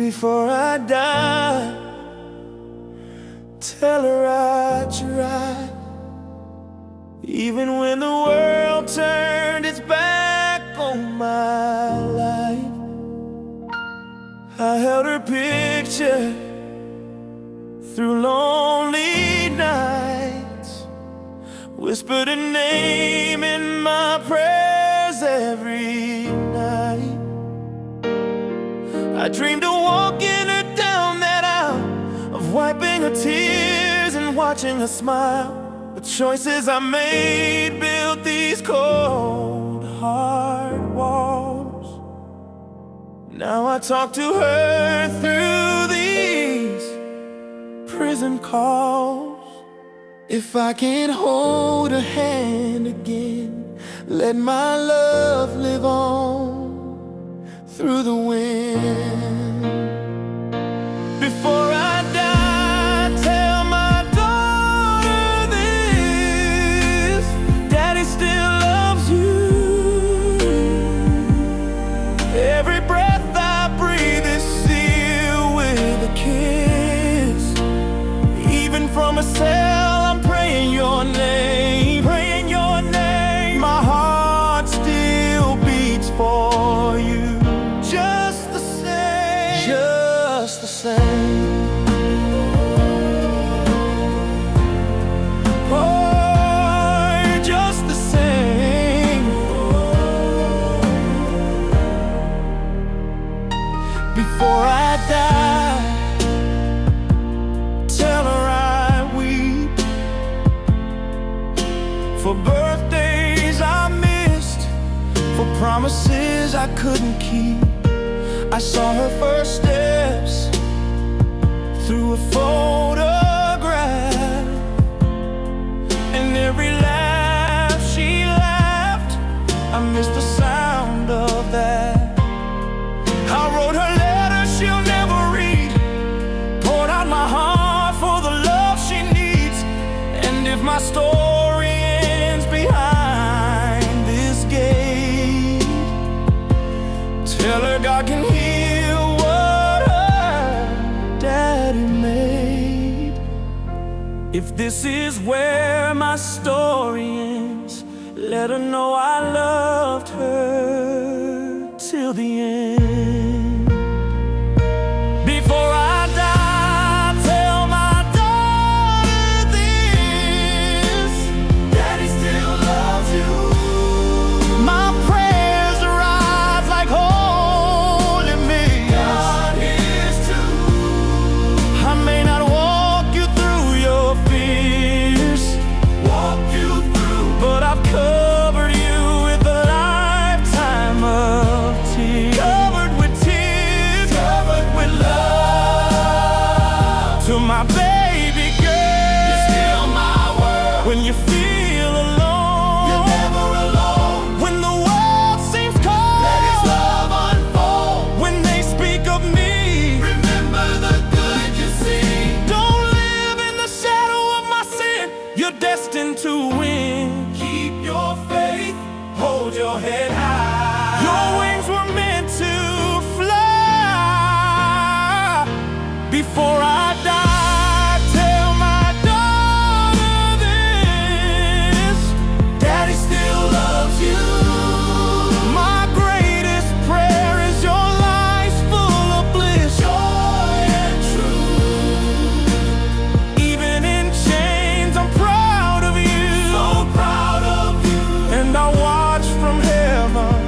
Before I die, tell her I tried. Even when the world turned its back on my life, I held her picture through lonely nights, whispered her name in my prayers every night. I dreamed of walking her down that aisle, of wiping her tears and watching her smile. The choices I made built these cold, hard walls. Now I talk to her through these prison calls. If I can't hold her hand again, let my love live on through the wind. Before I die, tell my daughter this: Daddy still loves you. Every breath I breathe is sealed with a kiss. Even from a cell, I'm praying your name, praying your name. My heart still beats for you. Just the same, just the same. Oh, just the same. Before I die, tell her I weep for birthdays I missed, for promises I couldn't keep. I saw her first steps through a photograph, and every laugh she laughed, I missed the sound of that. I wrote her letters she'll never read, poured out my heart for the love she needs. And if my story ends behind this gate, tell her God can heal what her daddy made. If this is where my story ends, let her know I loved her till the end. Before I die, tell my daughter this: Daddy still loves you. My prayers rise like holy mist. God is too. I may not walk you through your fears, walk you through, but I've covered you with a lifetime of tears. Covered with tears, covered with love. To my baby girl, you're still my world. When you feel alone, you're never alone. When the world seems cold, let His love unfold. When they speak of me, remember the good you see. Don't live in the shadow of my sin, you're destined to win. Keep your faith, hold your head high. Your wings were meant to fly. Before I die, tell my daughter this: Daddy still loves you. My greatest prayer is your life's full of bliss, joy and truth. Even in chains, I'm proud of you, so proud of you. And I watch from heaven,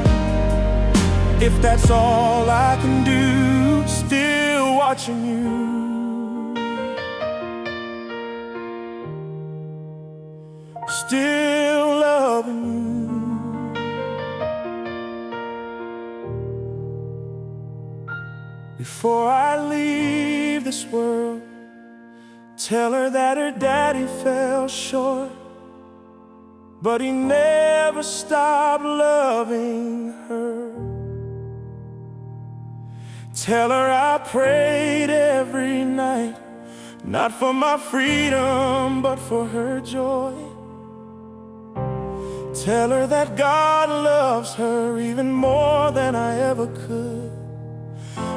if that's all I can do, still watching you, still loving you. Before I leave this world, tell her that her daddy fell short, but he never stopped loving her. Tell her I prayed every night, not for my freedom, but for her joy. Tell her that God loves her even more than I ever could.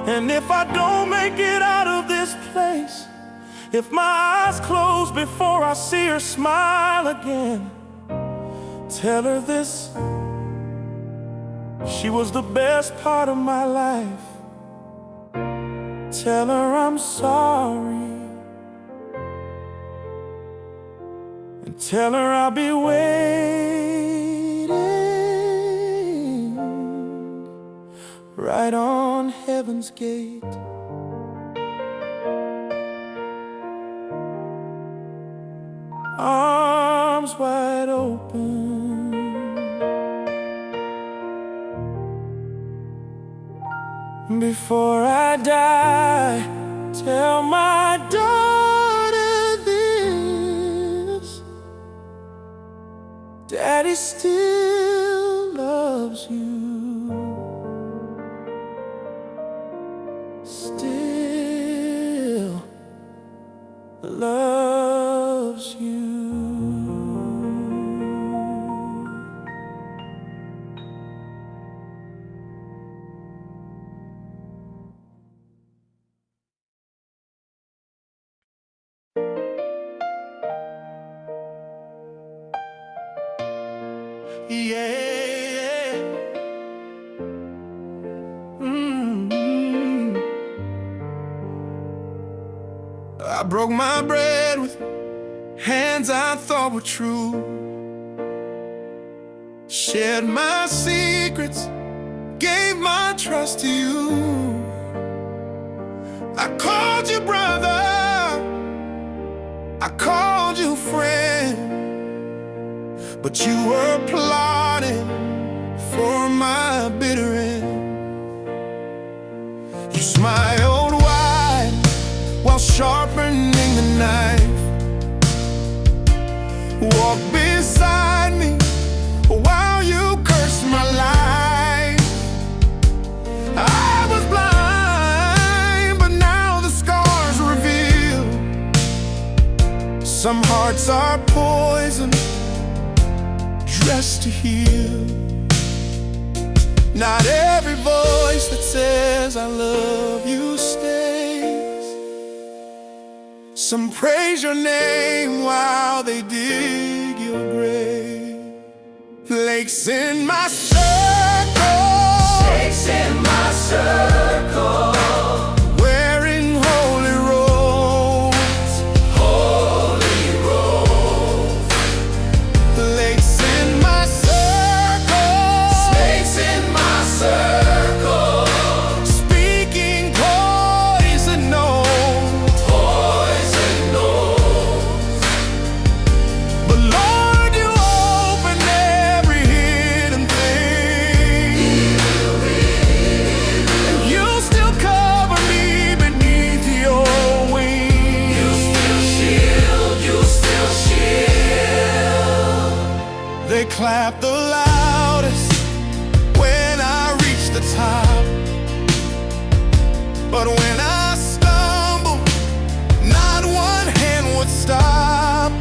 And if I don't make it out of this place, if my eyes close before I see her smile again, tell her this: she was the best part of my life. Tell her I'm sorry, and tell her I'll be waiting right on heaven's gate. Arms wide open, before I die, tell my daughter this: Daddy still loves you, still loves you. Yeah. I broke my bread with hands I thought were true, shared my secrets, gave my trust to you. I called you brother, I called you friend, but you were plotting for my bitter end. You smiled wide while sharpening the knife, walked beside me while you cursed my life. I was blind, but now the scars reveal some hearts are poisoned, dressed to heal. Not every voice that says I love you stays. Some praise your name while they dig your grave. Flakes in my circle, snakes in my circle, wearing holy robes, holy robes. Flakes in my circle, snakes in my circle, speaking poison notes, poison notes. But Lord, you open every hidden thing, and you still cover me beneath your wings. You still shield, you still shield. They clap the loudest when I reach the top, but when I stumble, not one hand would stop.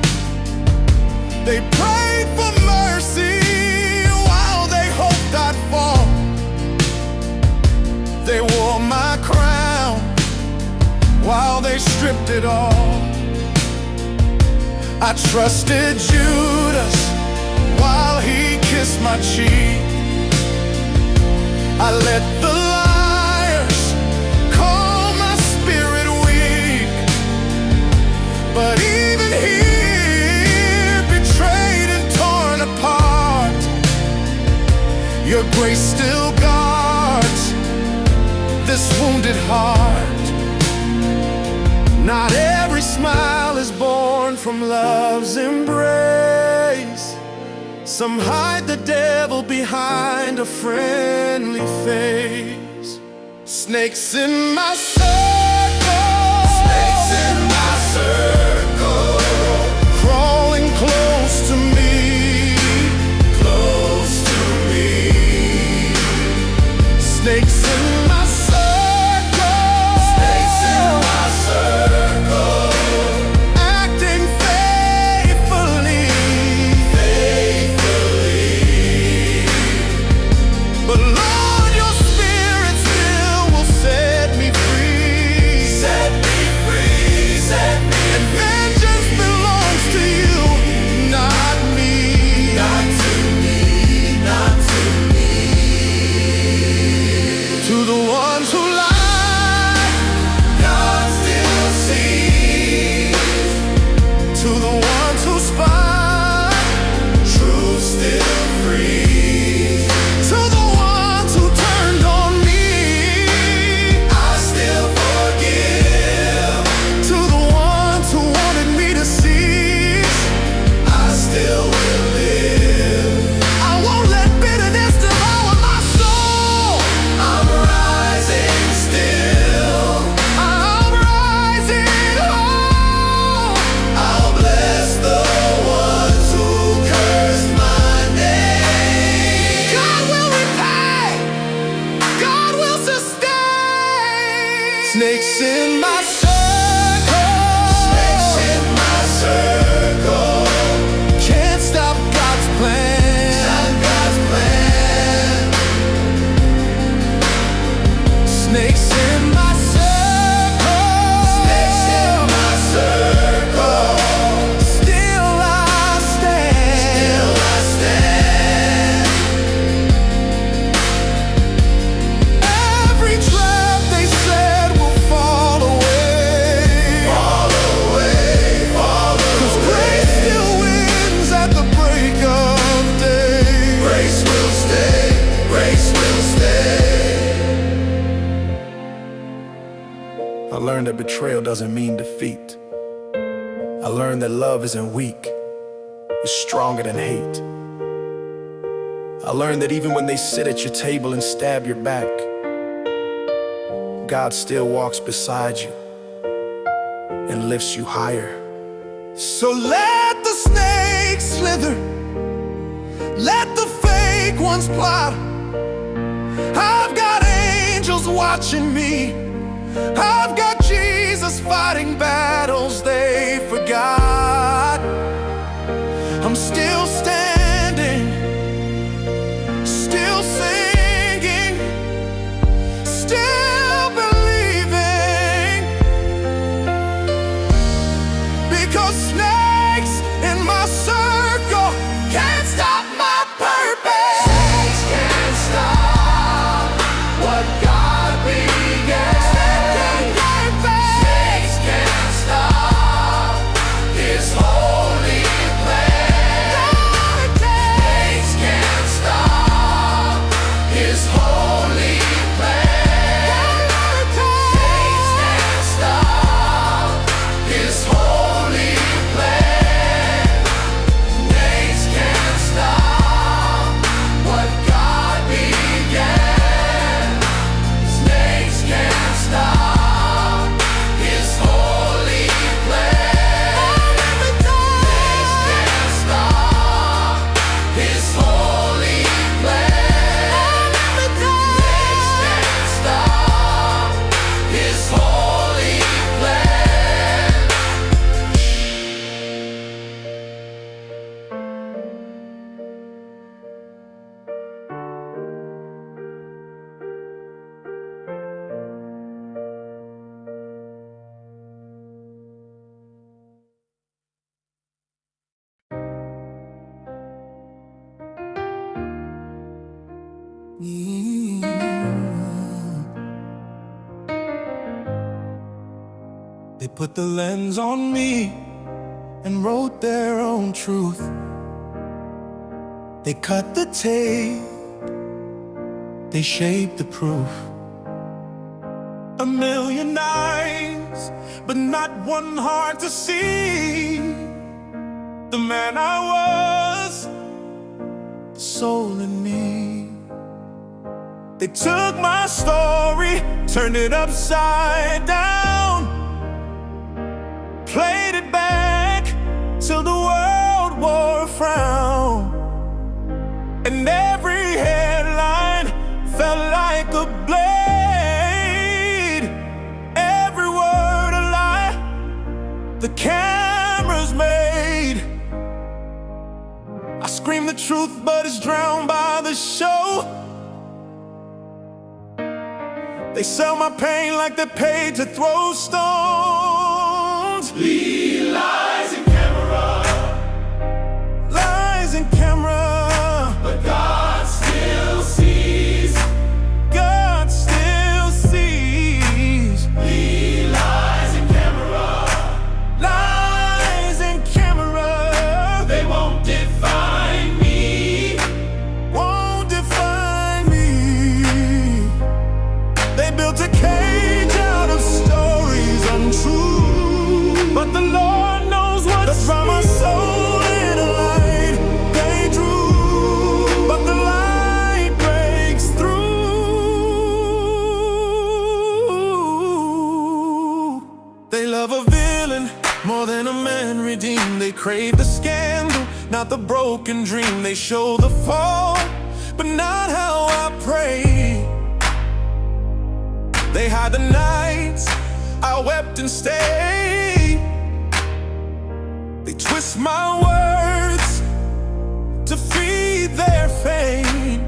They prayed for mercy while they hoped I'd fall. They wore my crown while they stripped it all. I trusted Judas while he kissed my cheek. I let the liars call my spirit weak, but even here, betrayed and torn apart, your grace still guards this wounded heart. Not every smile is born from love's embrace. Some hide the devil behind a friendly face. Snakes in my circle, snakes in my circle, crawling close to me, close to me. Snakes in my circle, snakes in my circle, acting faithfully, faithfully. But Lord, your spirit still will set me betrayal doesn't mean defeat. I learned that love isn't weak, it's stronger than hate. I learned that even when they sit at your table and stab your back, God still walks beside you and lifts you higher. So let the snakes slither, let the fake ones plot. I've got angels watching me, I've got Jesus fighting battles they forgot. I'm still standing, still singing, still believing, because snakes in my circle can't stop my purpose. Snakes can't stop what God began. Snakes can't stop His holy plan. Snakes can't stop His holy plan. Snakes can't stop His holy plan. Snakes can't stop what God began. Snakes can't stop His holy plan. Snakes can't stop His holy plan. Snakes can't stop His holy plan. They put the lens on me and wrote their own truth. They cut the tape, they shaped the proof. A million eyes, but not one heart to see the man I was, the soul in me. They took my story, turned it upside down, played it back till the world wore a frown. And every headline felt like a blade, every word a lie the cameras made. I scream the truth, but it's drowned by the show. They sell my pain like they're paid to throw stones. Lead lies in camera, lies in camera, but God still sees. God still sees. Lead lies in camera, lies in camera. They won't define me, won't define me. They built a cage out of stories untrue, but the Lord knows what's from my soul in a light they drew. But the light breaks through. They love a villain more than a man redeemed. They crave the scandal, not the broken dream. They show the fall, but not how I pray. They hide the nights I wept and stayed. They twist my words to feed their fame.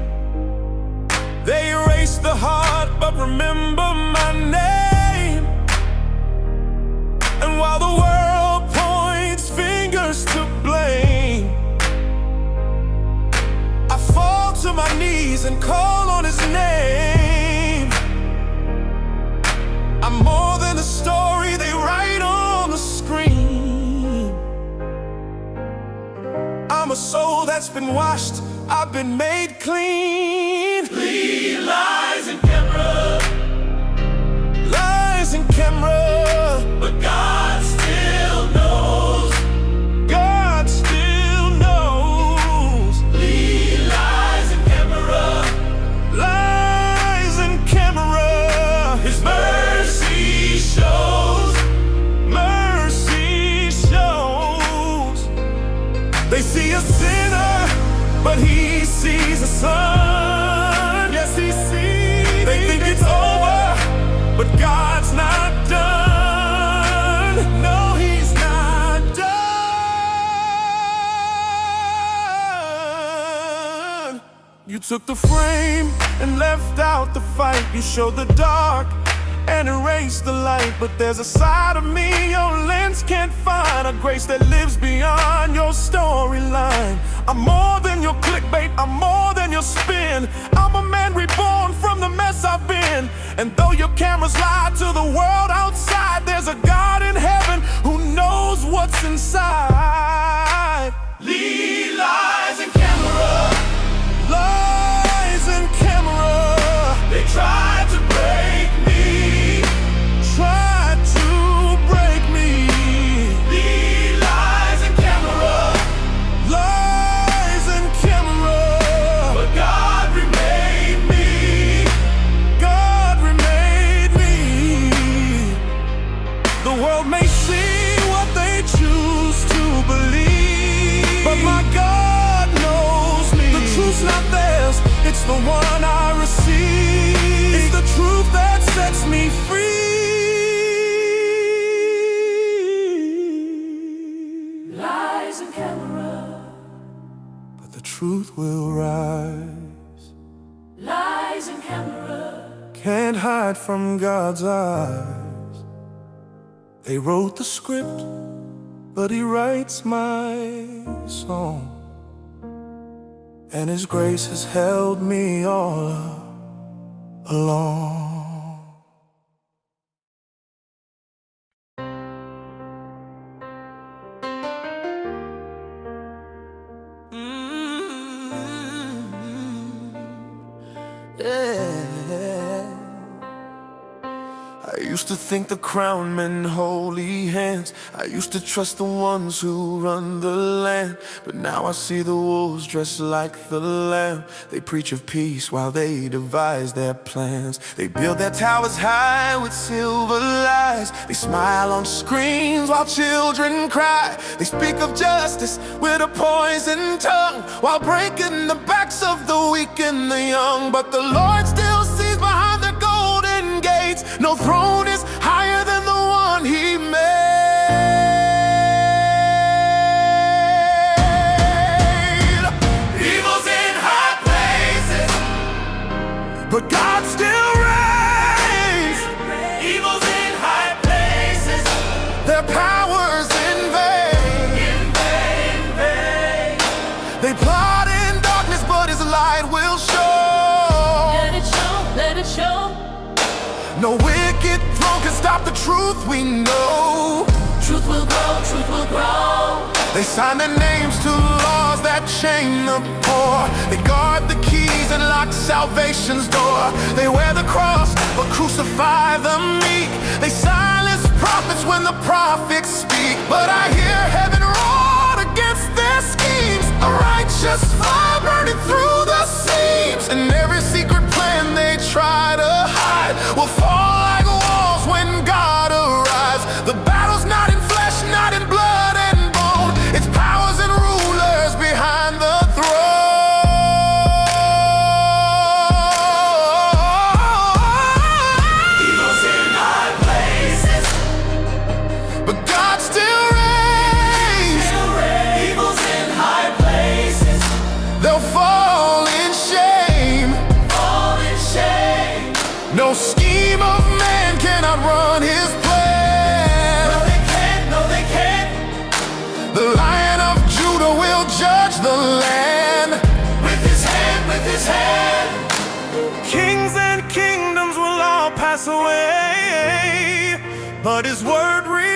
They erase the heart but remember my name. And while the world points fingers to blame, I fall to my knees and call on His name. I'm more than a story they write on the screen. I'm a soul that's been washed, I've been made clean. Lies in camera, lies in camera. son. Yes, he sees. They think it's over, but God's not done. No, he's not done. You took the frame and left out the fight. You showed the dark and erased the light. But there's a side of me your lens can't find, a grace that lives beyond your storyline. I'm more than your clickbait, I'm more than your spin. I'm a man reborn from the mess I've been. And though your cameras lie to the world outside, there's a God in heaven who knows what's inside. Lead lies and camera, lies and camera. They tried to break me, tried to break me. Lead lies and camera, lies and camera. But God remade me, God remade me. The world may see what they choose to believe, but my God knows me. The truth's not theirs, it's the one I receive. It's the truth that sets me free. Lies and camera, but the truth will rise. Lies and camera can't hide from God's eyes. They wrote the script, but he writes my song. And his grace has held me all along. Yeah. I used to think the crown meant holy hands. I used to trust the ones who run the land. But now I see the wolves dressed like the lamb. They preach of peace while they devise their plans. They build their towers high with silver lies. They smile on screens while children cry. They speak of justice with a poisoned tongue, while breaking the backs of the weak and the young. But the Lord still sees behind their golden gates. No throne is higher than the one he made. Evil's in high places, but God still reigns. Evil's in high places, their power's in vain. In vain, vain. They plot in darkness, but his light will show. Let it show, let it show. No wicked throne can stop the truth we know. Truth will grow, truth will grow. They sign their names to laws that chain the poor. They guard the keys and lock salvation's door. They wear the cross but crucify the meek. They silence prophets when the prophets speak. But I hear heaven roar against their schemes. A righteous fire burning through the seams. And every secret plan they try to hide will fall like walls when God arrives. The battle's not in flesh, not in blood and bone. It's powers and rulers behind the throne. Evil's in high places, but God still reigns. Evil's in high places, they'll fall in shame. Fall in shame. No scheme of man cannot run his plan. No, they can't, no, they can't. The Lion of Judah will judge the land. With his hand, with his hand. Kings and kingdoms will all pass away, but his word remains.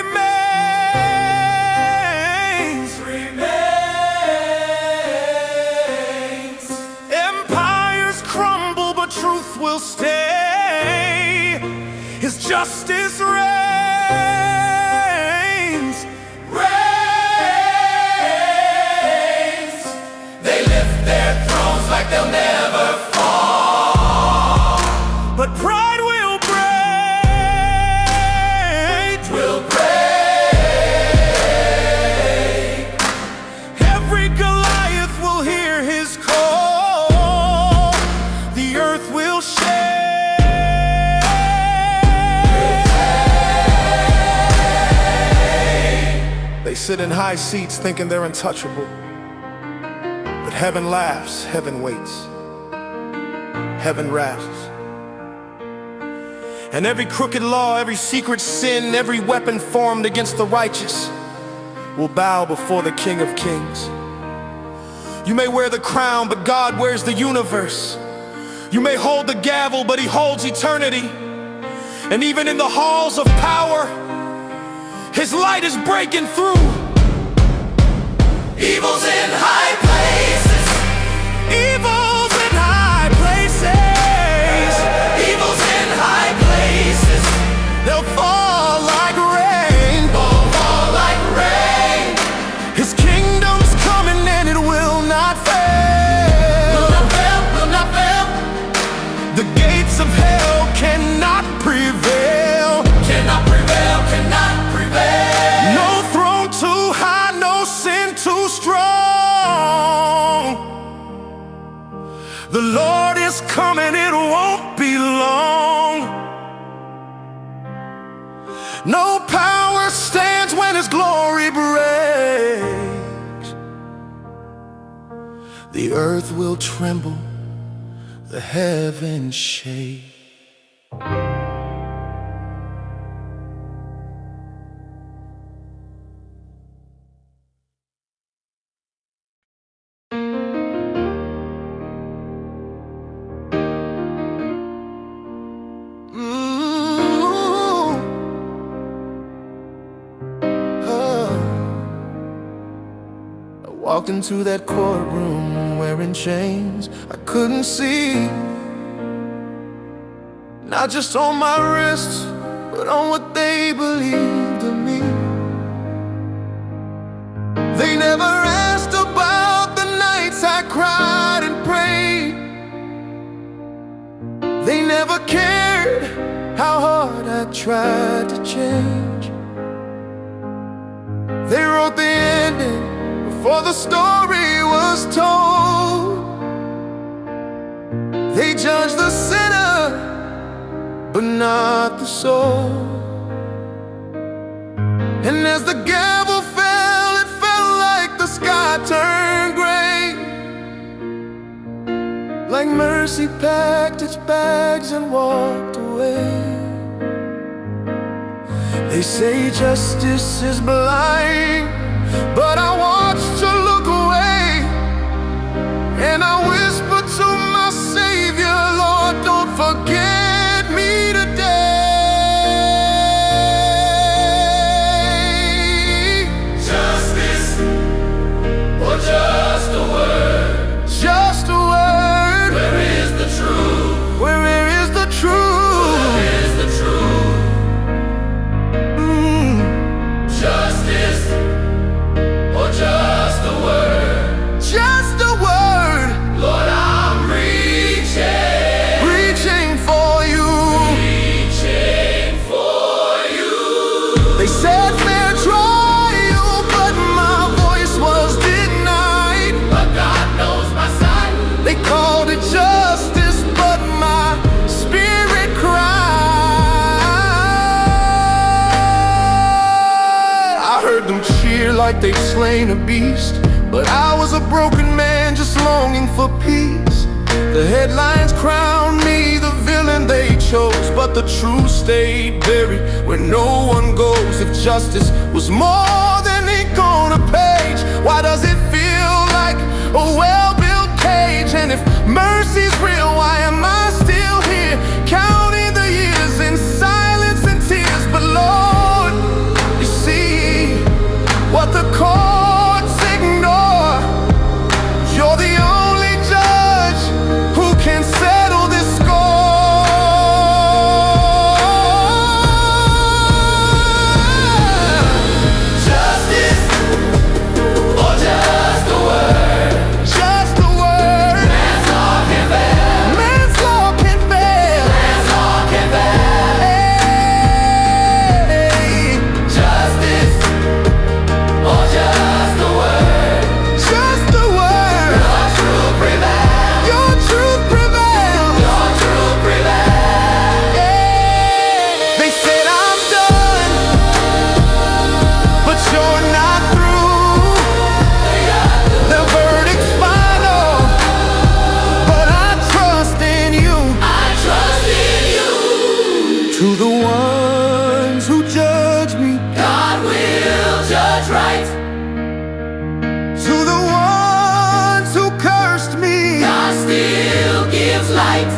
Remains. Empires crumble, but truth will stay. His justice reigns. Reigns. They lift their thrones like they'll never fall. But pride will break. Will break. sit in high seats thinking they're untouchable. But heaven laughs, heaven waits, heaven rasts. And every crooked law, every secret sin, every weapon formed against the righteous will bow before the King of Kings. You may wear the crown, but God wears the universe. You may hold the gavel, but He holds eternity. And even in the halls of power, His light is breaking through. Evil's in high places. Evil's in high places. Evil's in high places. They'll fall like rain. They'll fall like rain. His kingdom's coming and it will not fail. Will not fail, will not fail. The gates of hell cannot prevail. Cannot prevail, cannot prevail. No throne too high, no sin too strong. The Lord is coming, it won't be long. No power stands when His glory breaks. The earth will tremble, the heavens shake. Walked into that courtroom wearing chains I couldn't see, not just on my wrists, but on what they believed of me. They never asked about the nights I cried and prayed. They never cared how hard I tried to change. They wrote the ending before the story was told. They judged the sinner, but not the soul. And as the gavel fell, it felt like the sky turned gray, like mercy packed its bags and walked away. They say justice is blind, but I watched her look away, and I whispered to my Savior, Lord, don't forget me today. Justice, or just a word? Just a word. Where is the truth? Where is the truth? Where is the truth? Justice, just a word. Just a word. Lord, I'm reaching for you. Reaching for you. They said fair trial, but my voice was denied. But God knows my side. They called it justice, but my spirit cried. I heard them cheer like they'd slain a beast, but I was a broken man just longing for peace. The headlines crowned me the villain they chose, but the truth stayed buried where no one goes. If justice was more than ink on a page, why does it feel like a well-built cage? And if mercy's real, why am I still here, counting the years in silence and tears? But Lord, you see what the courts ignore. You're the only judge who can settle this score. Justice, or just a word? Just a word. Manslaughter. judge right. To the ones who cursed me, God still gives light.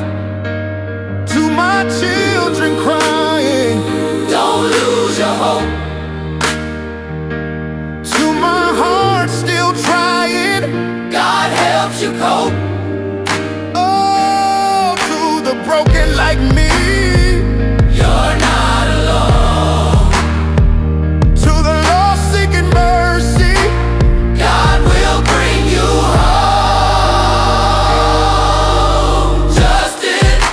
To my children crying, don't lose your hope. To my heart still trying, God helps you cope. Oh, to the broken like me, you're not alone. To the lost seeking mercy, God will bring you home. Justice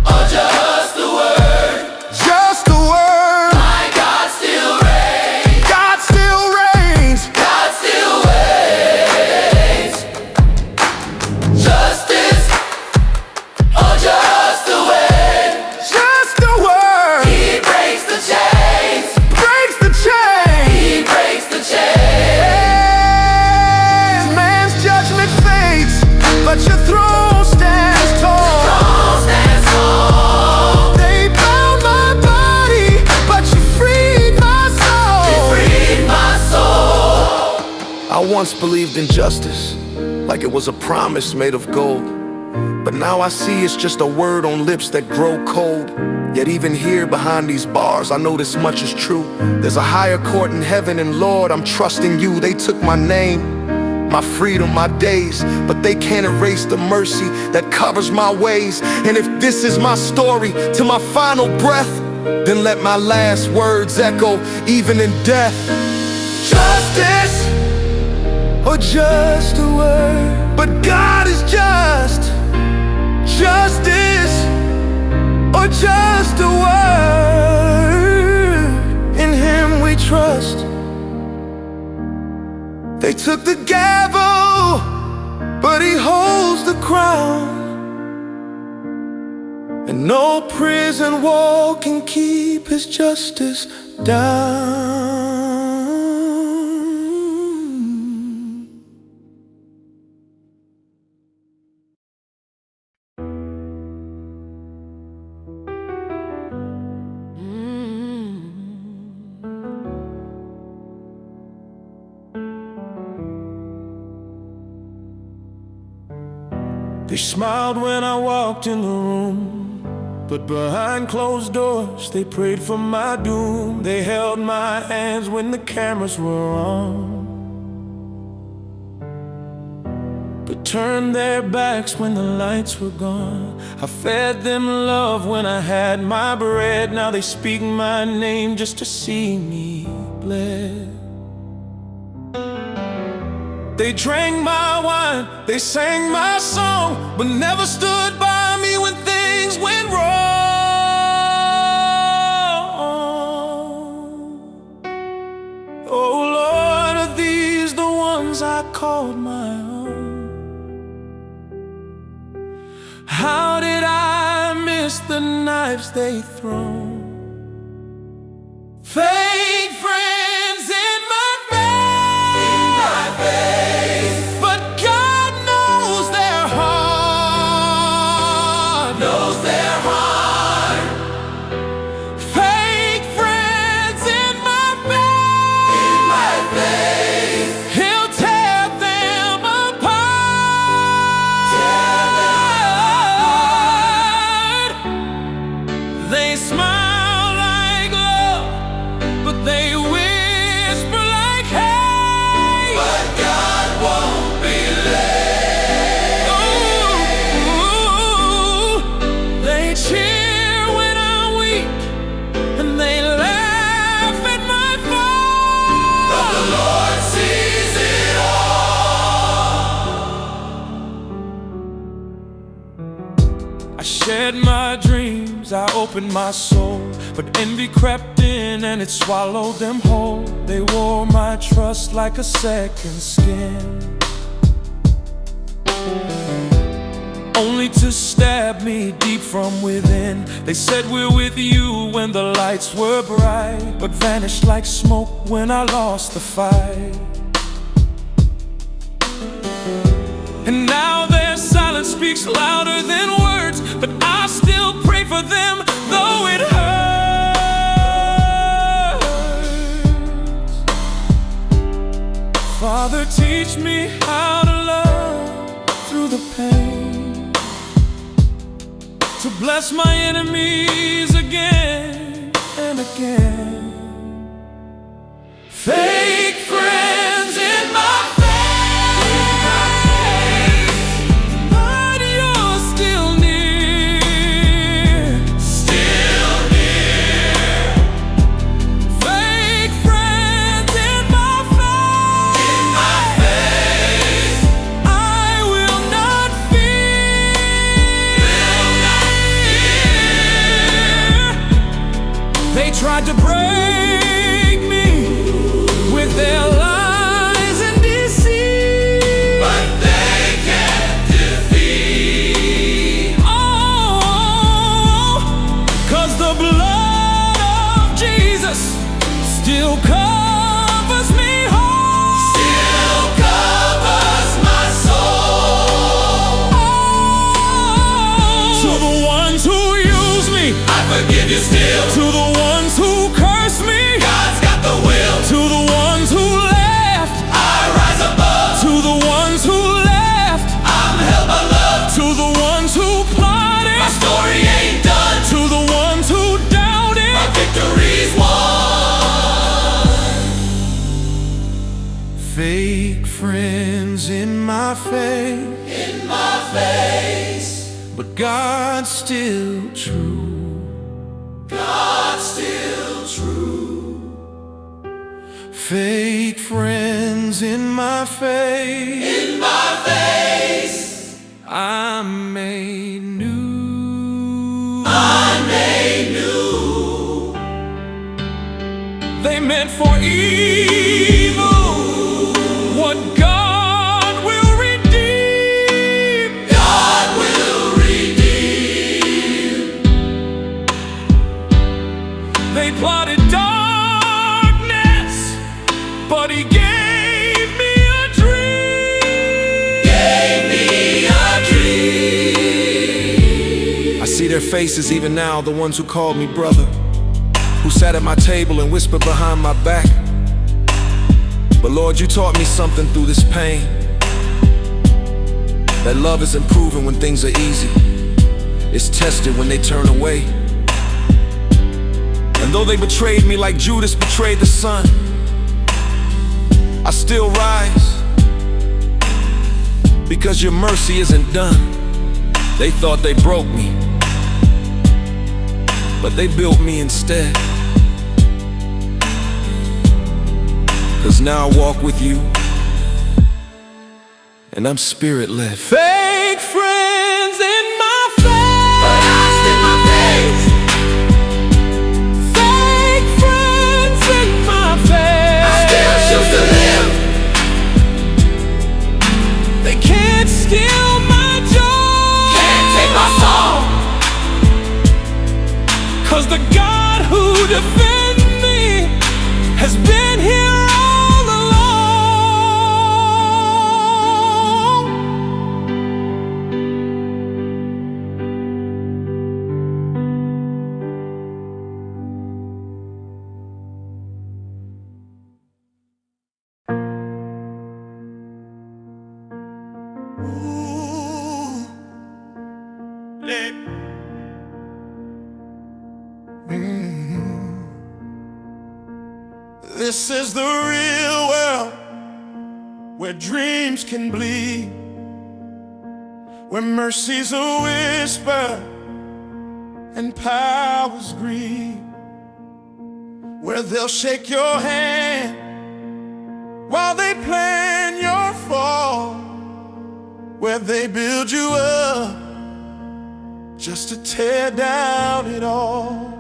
or just the word? Just the word. My God still reigns. God still reigns. God still waits. Justice or just the word? Just the word. He breaks the chains. Breaks the chains. He breaks the chains. Man's judgment fades, but your throne stands tall. Throne stands tall. They bound my body, but you freed my soul. You freed my soul. I once believed in justice like it was a promise made of gold, but now I see it's just a word on lips that grow cold. Yet even here behind these bars, I know this much is true. There's a higher court in heaven, and Lord, I'm trusting you. They took my name, my freedom, my days, but they can't erase the mercy that covers my ways. And if this is my story to my final breath, then let my last words echo even in death. Justice or just a word? But God is just. Justice or just a word? In Him we trust. They took the gavel, but He holds the crown, and no prison wall can keep His justice down. They smiled when I walked in the room, but behind closed doors they prayed for my doom. They held my hands when the cameras were on, but turned their backs when the lights were gone. I fed them love when I had my bread. Now they speak my name just to see me bled. They drank my wine, they sang my song, but never stood by me when things went wrong. Oh Lord, are these the ones I called my own? How did I miss the knives they thrown? Fake friends in my face, but God knows their heart. Knows their heart. Fake friends in my face. He'll tear them apart. They smile like love, but they whisper like hate. But God won't be late. Ooh, they cheer when I'm weak, and they laugh at my fall. But the Lord sees it all. I shared my dreams, I opened my soul, but envy crept in and it swallowed them whole. They wore my trust like a second skin, only to stab me deep from within. They said we're with you when the lights were bright, but vanished like smoke when I lost the fight. And now their silence speaks louder than words, but I still pray for them, though it hurts. Father, teach me how to love through the pain, to bless my enemies again and again. Fake friends in my face, but you're still near, still near. Fake friends in my face, I will not fear. They tried to break me with their lies and deceit, but they can't defeat. Oh, 'cause the blood of Jesus still covers me whole, still covers my soul. Oh, to the ones who use me, I forgive you still. To the ones who curse me, God's got the will. To the ones who left, I rise above. To the ones who left, I'm held by love. To the ones who plotted, my story ain't done. To the ones who doubted, my victory's won. Fake friends in my face, but God's still true. God's still true. Fake friends in my face, I'm made new. I'm made new. They meant for evil what God will redeem. God will redeem. They plotted darkness, but He gave me a dream. Gave me a dream. I see their faces even now, the ones who called me brother, who sat at my table and whispered behind my back. But Lord, you taught me something through this pain, that love isn't proven when things are easy. It's tested when they turn away. And though they betrayed me like Judas betrayed the son, I still rise, because your mercy isn't done. They thought they broke me, but they built me instead. 'Cause now I walk with you, and I'm spirit-led. Fake friends in my face, but I still my face. Fake friends in my face, I still choose to live. They can't steal my joy, can't take my soul. 'Cause the God who defends me has been here all along. This is the real world, where dreams can bleed, where mercy's a whisper and power's greed, where they'll shake your hand while they plan your fall, where they build you up just to tear down it all.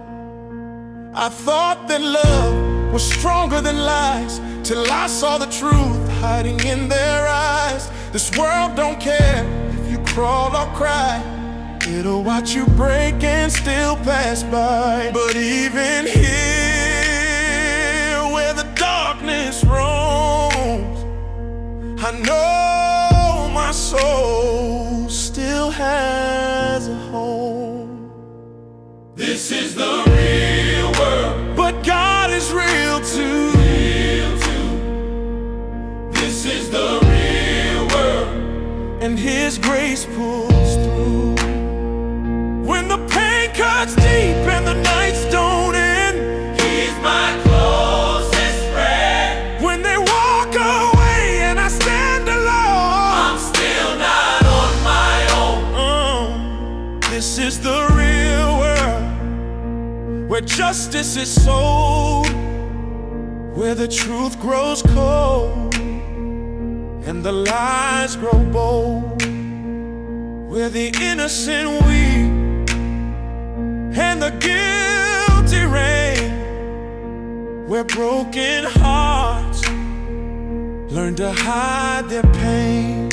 I thought that love was stronger than lies, till I saw the truth hiding in their eyes. This world don't care if you crawl or cry, it'll watch you break and still pass by. But even here, where the darkness roams, I know my soul still has a home. This is the real world, but God is real too. This His grace pulls through. When the pain cuts deep and the nights don't end, He's my closest friend. When they walk away and I stand alone, I'm still not on my own. This is the real world, where justice is sold, where the truth grows cold and the lies grow bold, where the innocent weep and the guilty reign, where broken hearts learn to hide their pain.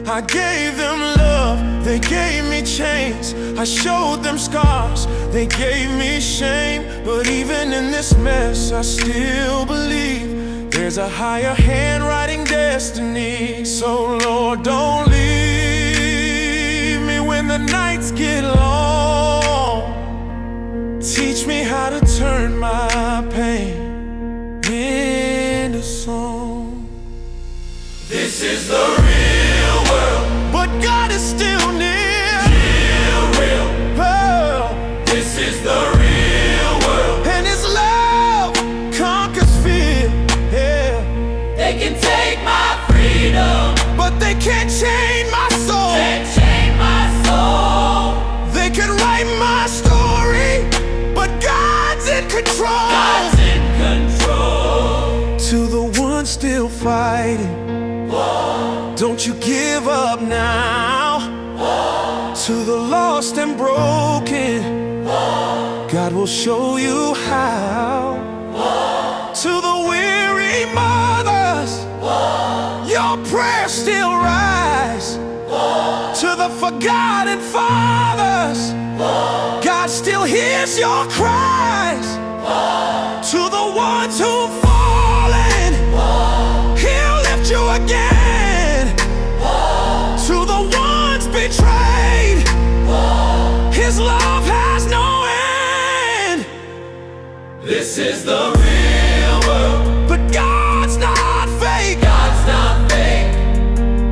I gave them love, they gave me chains. I showed them scars, they gave me shame. But even in this mess, I still believe there's a higher hand writing destiny. So Lord, don't leave me when the nights get long. Teach me how to turn my pain into song. This is the real world, but God is still near. Real. Oh, this is the real world, and His love conquers fear. Yeah. They can take my freedom, but they can't chain my soul. Can't chain my soul. They can write my story, but God's in control. God's in control. To the one still fighting, whoa, don't you give up now. Whoa. To the lost and broken, whoa, God will show you how. Whoa. To the weary mothers, whoa, your prayers still rise. Whoa. To the forgotten fathers, whoa, God still hears your cries. Whoa. To the ones who've fallen, whoa, He'll lift you again. Whoa. To the ones betrayed, whoa, His love has no end. This is the real world, but God's not fake. God's not fake.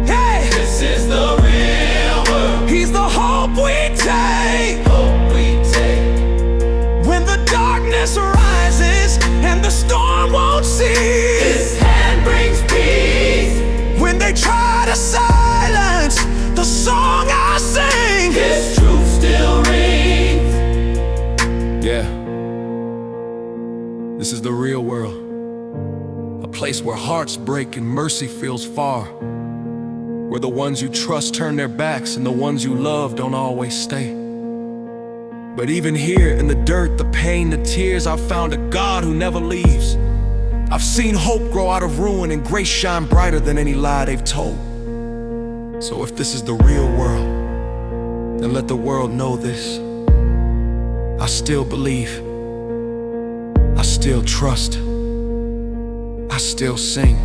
Hey, this is the real world. He's the hope we take. Hope we take. When the darkness rises and the storm won't cease, His hand brings peace. When they try to silence the song I sing, His truth still rings. Yeah. This is the real world, a place where hearts break and mercy feels far, where the ones you trust turn their backs and the ones you love don't always stay. But even here in the dirt, the pain, the tears, I've found a God who never leaves. I've seen hope grow out of ruin and grace shine brighter than any lie they've told. So if this is the real world, then let the world know this. I still believe, I still trust, I still sing.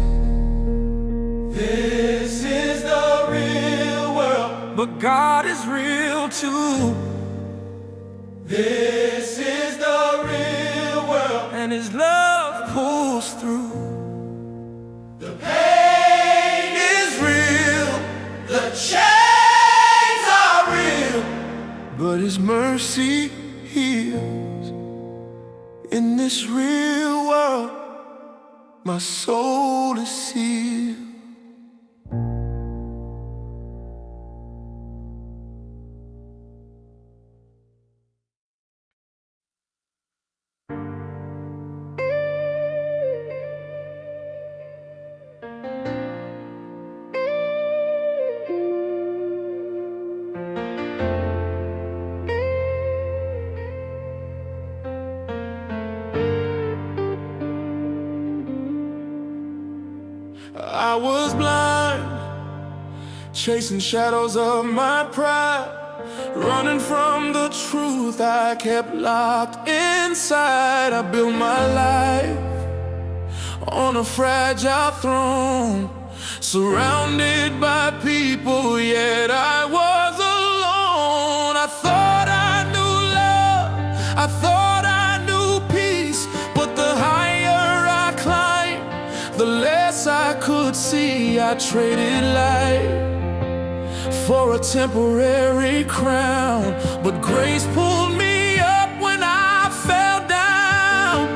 This is the real world, but God is real too. This is the real world, and His love pulls through. The pain is real, the chains are real, but His mercy heals. In this real world, my soul is sealed. I was blind, chasing shadows of my pride, running from the truth I kept locked inside. I built my life on a fragile throne, surrounded by people, yet I was alone. I thought I knew love, I thought I knew peace, but the higher I climbed, the less I could see. I traded light for a temporary crown, but grace pulled me up when I fell down.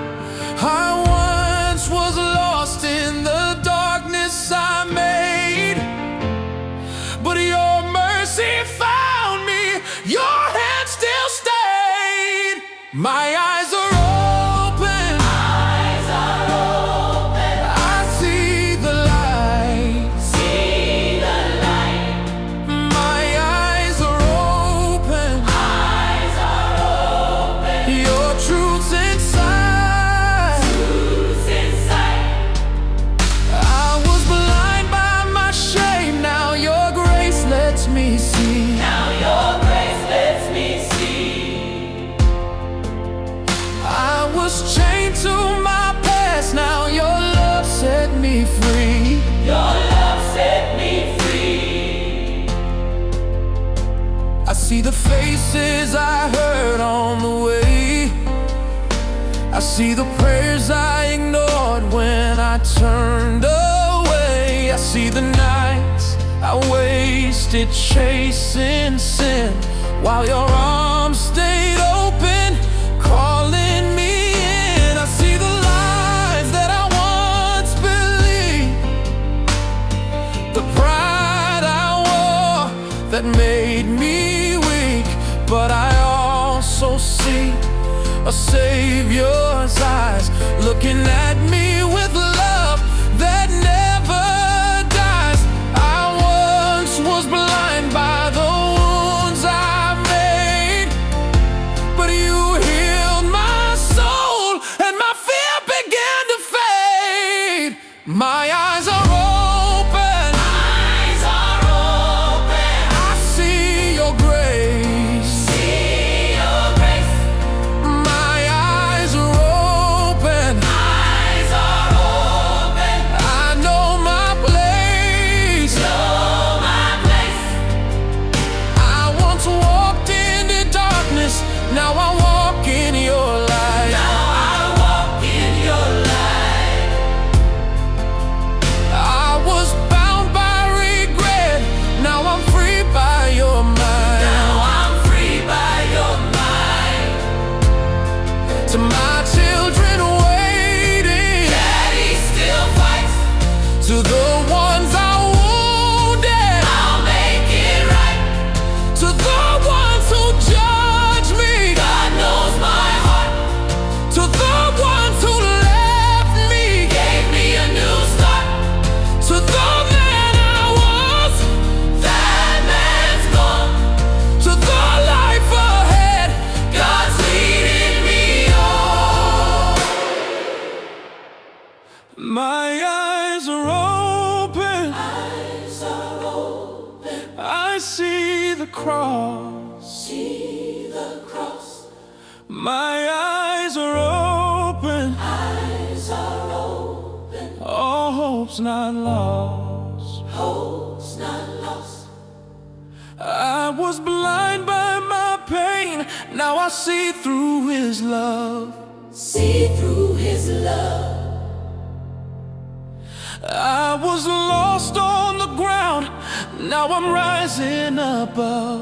I once was lost in the darkness I made, but your mercy found me, your hand still stayed. My eyes are open, I see the light, my eyes are open, your truth's inside. I was blind by my shame, now your grace lets me see. I was chained to my past, now your love set me free. I see the faces I heard on the way, I see the prayers I ignored when I turned away. I see the nights I wasted chasing sin, while your arms stayed open, calling me in. I see the lies that I once believed, the pride I wore that made me weak, but I also see a Savior's eyes looking at me with love that never dies. I once was blind by the wounds I made, but you healed my soul and my fear began to fade. My eyes are open, I see your grace. My eyes are open, I know my place. I once walked in the darkness, now I walk in your light. I was bound by regret, now I'm free by your mind. To my children waiting, Daddy still fights. to the ones I wounded, I'll make it right. to the ones who judge me, God knows my heart. to the ones who left me, Gave me a new start. to the man I was, That man's gone. to the life ahead. God's leading me on. My eyes are open, I see the cross. My eyes are open, all hope's not lost. I was blind by my pain, now I see through his love. See through his love. I was lost on the ground, now I'm rising above.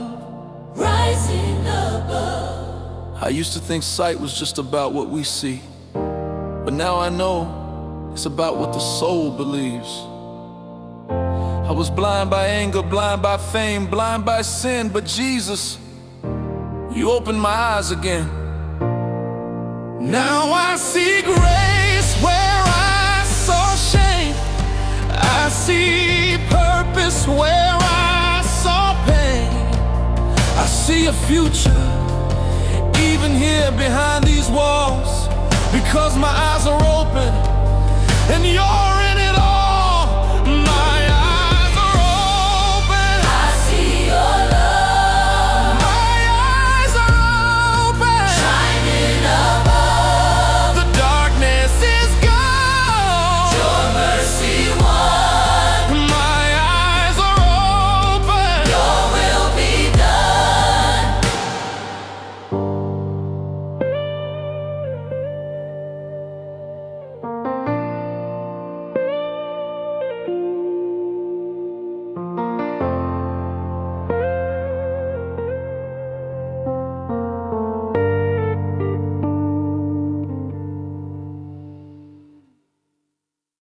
Rising above. I used to think sight was just about what we see, but now I know it's about what the soul believes. I was blind by anger, blind by fame, blind by sin, but Jesus, you opened my eyes again. Now I see grace where I saw shame, I see purpose where I saw pain. I see a future even here behind these walls, because my eyes are open,